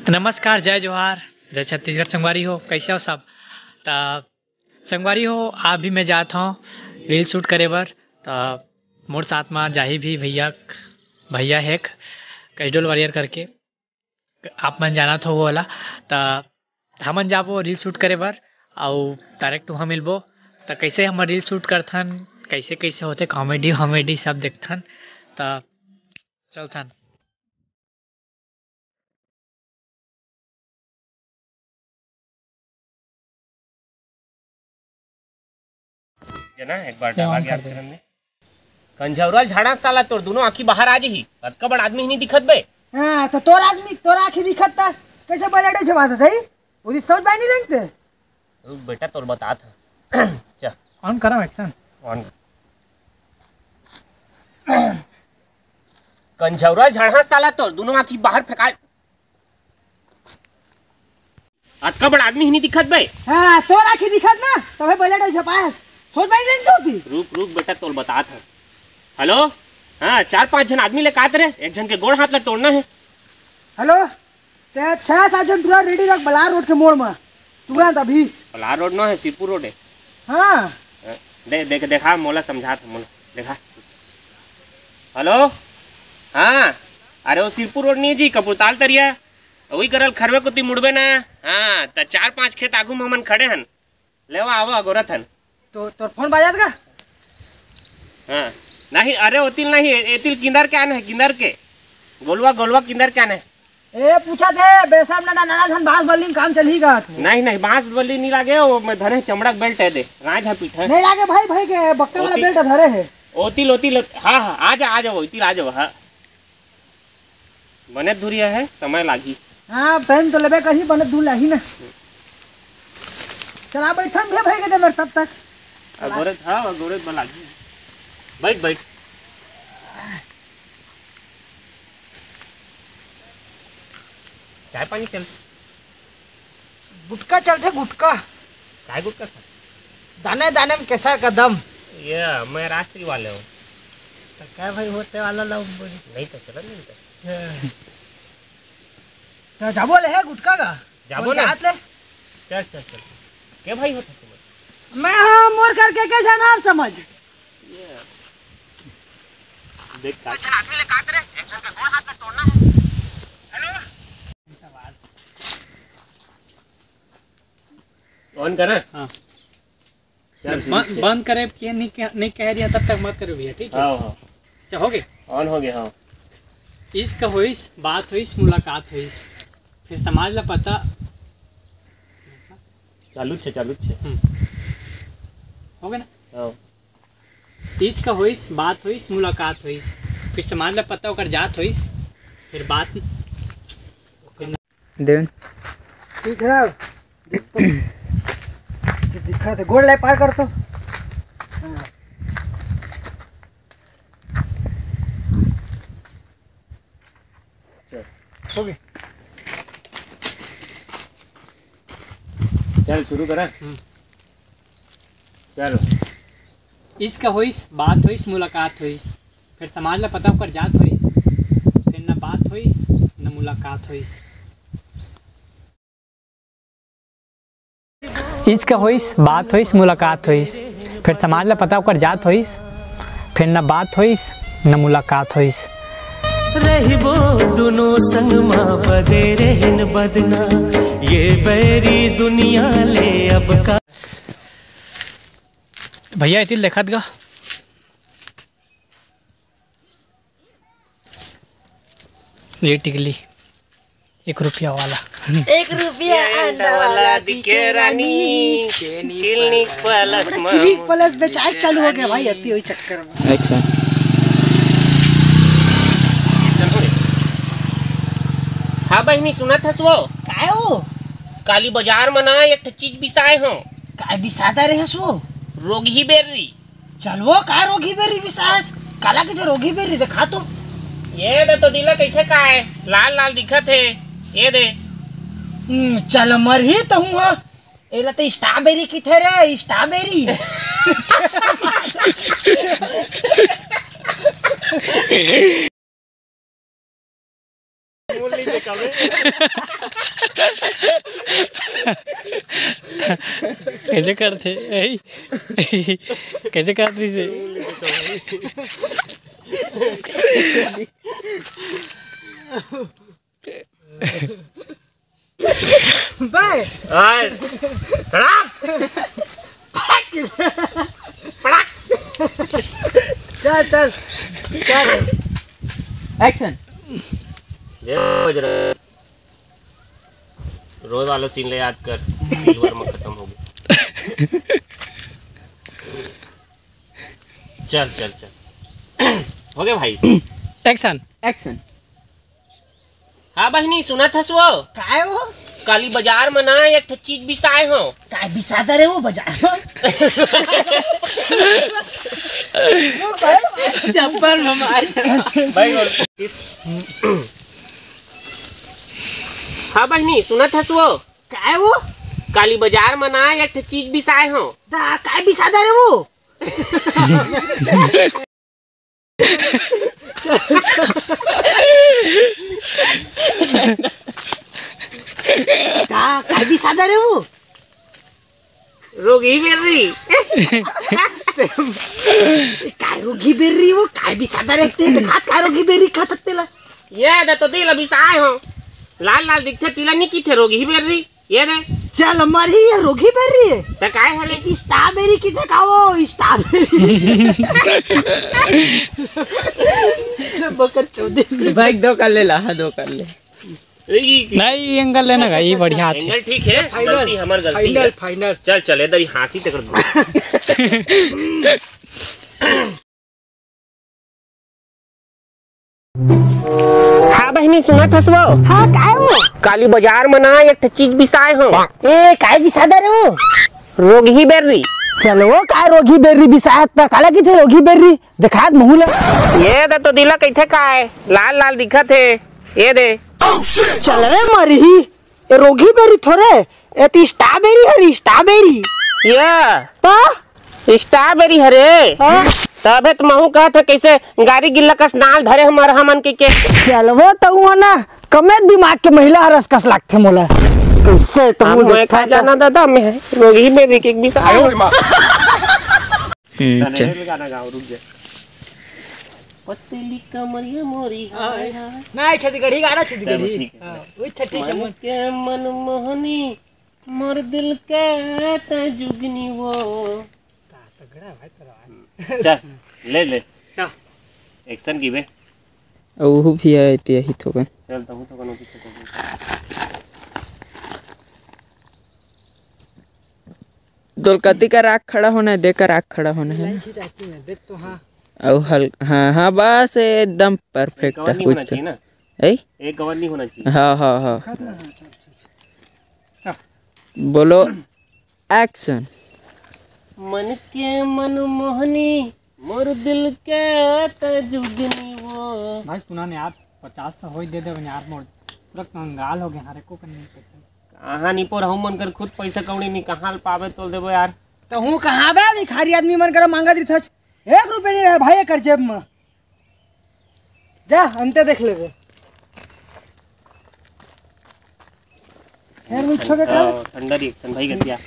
नमस्कार, जय जोहार, जय छत्तीसगढ़। संगवारी हो, कैसे हो सब? संगवारी हो, आप भी मैं जात हूँ रील शूट करे बर। मोर साथ में जाही भी भैया हेक कैजुअल वॉरियर करके, आप मन जानत हो वो वाला। हमन जाबो रील शूट करे बर और डायरेक्ट वहाँ मिलबो। कैसे हम रील शूट करथन, कैसे कैसे होते, कॉमेडी सब देखथन। चलथन। ना एक बार डाला गया में कंझौरा झाड़ा साला तोर दोनों आंखी बाहर आ जी कतका बड़ आदमी ही नहीं दिखत बे। हां तो तोर आंखी दिखत था कैसे बलेडे छवा था सही उदी सब बानी रंगते। रुक बेटा तोर बता था। चल ऑन करा एक्शन ऑन। कंझौरा झाड़ा साला तोर दोनों आंखी बाहर फेंका अतका बड़ आदमी ही नहीं दिखत बे। हां तोर आंखी दिखत ना तबे बलेडे छपास सोच बानी रंगते होती। रुक बेटा तोर बता था। हेलो हाँ 4-5 जन आदमी ले कात रहे, एक जन के गोड़ हाथ ला तोड़ना है। हेलो ते 6-7 जन पूरा रेडी रख बलार रोड के मोड़ में तुरंत अभी। बलार रोड ना है सिरपुर रोड है। हाँ देखा मोला समझा था मोला देखा। हेलो हाँ अरे वो सिरपुर रोड नहीं है जी, कपूरताल तरिया वही करल खरवे कुती मुड़बे ना। हाँ तो 4-5 खेत आगू में हमन खड़े हन, ले आवो अगोरत हन। तो तोर फोन बाजात का? हाँ नहीं अरे ओतिल नहीं एतिल किंदर क्या है, किंदर के गोलवा किंदर क्या है। ए पूछा थे बेसाब ना नाना धन बांस बल्ली काम चलीगा। नहीं बांस बल्ली नहीं लागे, वो मैं धरे चमड़ा बेल्ट है दे राज है पीठ है नहीं लागे भाई के बक्का वाला बेल्ट धरे है। ओतिल हाँ आ जाओ ओतिल आ जाओ। हाँ बने धुरिया है समय लागी। हाँ टाइम तो लेबे कहीं बने दूर लाही ना। चला बैठन भी भाई के दे मेरे तब तक अगोरत। हाँ अगोरत बलागी बैठ चाय पानी चल। गुटका चलते गुटका काय गुटका था? दाने में कैसा कदम ये मैं राष्ट्रीय वाले हूँ। तो क्या भाई होते वाला लोग नहीं तो चलो नहीं तो जाबो ले है गुटका का जाबो ना हाथ ले। चल क्या भाई होता तुम? मैं हाँ मोर करके कैसा नाम समझ देख का आदमी ले काट रहे, एक जन का गोड़ हाथ में तोड़ना है। हेलो ऑन करा। हाँ बंद करे कि नहीं कह रही तब तक मत करो भैया, ठीक है? हाँ अच्छा हो गए ऑन हो गया। हाँ इश्क होइस, बात होइस, मुलाकात होइस, फिर समाज ला पता चालू छे हो गया ना। हाँ इश्क होइस, बात होइस, मुलाकात होइस, फिर समाज ला पता ओकर जात होइस, फिर बात देवन ठीक है। दिखा थे गोड़ ले पार कर तो। हो गए चल शुरू करा। चलो इश्क होइस, बात होइस, मुलाकात होइस, फिर समाज ला पता ओकर जात होइस, फिर न बात होइस न मुलाकात होइस। इश्क होइस, बात होइस, मुलाकात होइस, फिर समाज ला पता ओकर जात होइस, फिर न बात होइस न मुलाकात होइस। रहिबो दोनों संग माँ बदे रहन बदना ये बैरी दुनिया ले अब का। भैया इतिल देखत गा ये टिकली 1 रुपया वाला 1 रुपया अंडा वाला दिखे रानी क्लिनिक प्लस बेचाए चालू हो गया भाई अति वही चक्कर में। अच्छा हाँ बहनी सुना था वो काय हो काली बाजार में ना एक चीज बिसाए हो। काय बिसाता रहे सो रोगी बेर्री। चल वो काय रोगी बेर्री बिसाज काला के रोगी बेर्री देखा तो ये दे तो दिला कैसे का है लाल दिखत है ये दे। चल मर ही तो हूँ एला तो स्ट्रॉबेरी की थे रे स्ट्रॉबेरी। कैसे करते कैसे करते से बे चल चल चल एक्शन। रोज वाला सीन ले याद कर, सिल्वर में खत्म हो गया। चल चल चल हो गया भाई। एक्शन। एक्शन। हाँ बहनी सुना था सो काय हो काली बाजार में ना एक ठे चीज बिसाए हो। काय बिसादा रे वो बाजार चप्पल में भाई हाँ बहनी सुना था सो काय वो काली बाजार में ना एक ठे चीज बिसाए हो। दा काय बिसादा रे वो दा काय बिसादा रे वो रोगी बेर्री। काय रोगी बेर्री वो काय बिसादा रे ते खात काय रोगी बेर्री खात तेला ये दे तो दिल बिसाए हो। लाल लाल दिखते तिला नहीं की थे रोगी बेर्री। ये दे चल मरी ये रोगी बेर्री है तो काय है रे स्ट्रॉबेरी किथे खाओ स्ट्रॉबेरी बकर चौधरी भाई दो कर ले ला, दो कर ले। नहीं एंगल लेना का ये बढ़िया है। एंगल ठीक है, गलती हमार गलती है। फाइनल चल चल इधर ही हांसी तक दो। हाँ बहनी सुना था सो हाँ काय वो काली बाजार में ना एक चीज बिसाए हो। ए काय बिसादा रे वो रोगी बेर्री। चलो वो काय रोगी बेर्री बिसात ता काला की थे रोगी बेर्री दिखात मुहुला ये दे तो दिला कैथे का है लाल लाल दिखत है। ये दे चल रे मरी ए रोगी बेर्री थोड़े ए ती स्ट्रॉबेरी हरी स्ट्रॉबेरी ये ता स्ट्रॉबेरी हरे हाँ? तबे तो महू कहत है कैसे गाड़ी गिल्ला कस नाल धरे हमार हमन के चल वो तो हुआ ना कमे दिमाग के महिला रस कस लागथे मोला कैसे तो हम मैं खा जाना दादा मैं रोगी बेर्री के भी आयो चल गाना गाओ रुक जा। पतली कमरिया मोरी हाय हाय नहीं छत्तीसगढ़ी गाना छत्तीसगढ़ी हां ओए छत्तीसगढ़ी मन के मन मोहनी मोर दिल के जुगनी वो तगड़ा भाई तेरा चल ले ले चल एक्शन की बे वो भी है यही तो का चल तू तो कनो पीछे दुलकती का राग खड़ा होना है, देखकर राग खड़ा होना है। खींचाती है देख तो हाँ और हल हाँ हाँ बस एकदम परफेक्ट कवर नहीं होना चाहिए ना। एक कवर नहीं होना चाहिए। हाँ हाँ हाँ बोलो एक्शन। मन के मन मोहनी मोर दिल के जुगनी वो। भाई सुना ने यार 50 हो दे दे यार मोर पूरा कंगाल हो गए हारे को करने पैसे कहाँ नहीं पर हम मन कर खुद पैसा कौड़ी नहीं कहाँ पावे तोल देबो यार। तो हूँ कहाँ बे भिखारी आदमी मन कर मांगा दी थच 1 रुपया नहीं रहा भाई कर जेब में जा अंते देख लेबे यार मिठो के कर ठंडा रिएक्शन भाई गतिया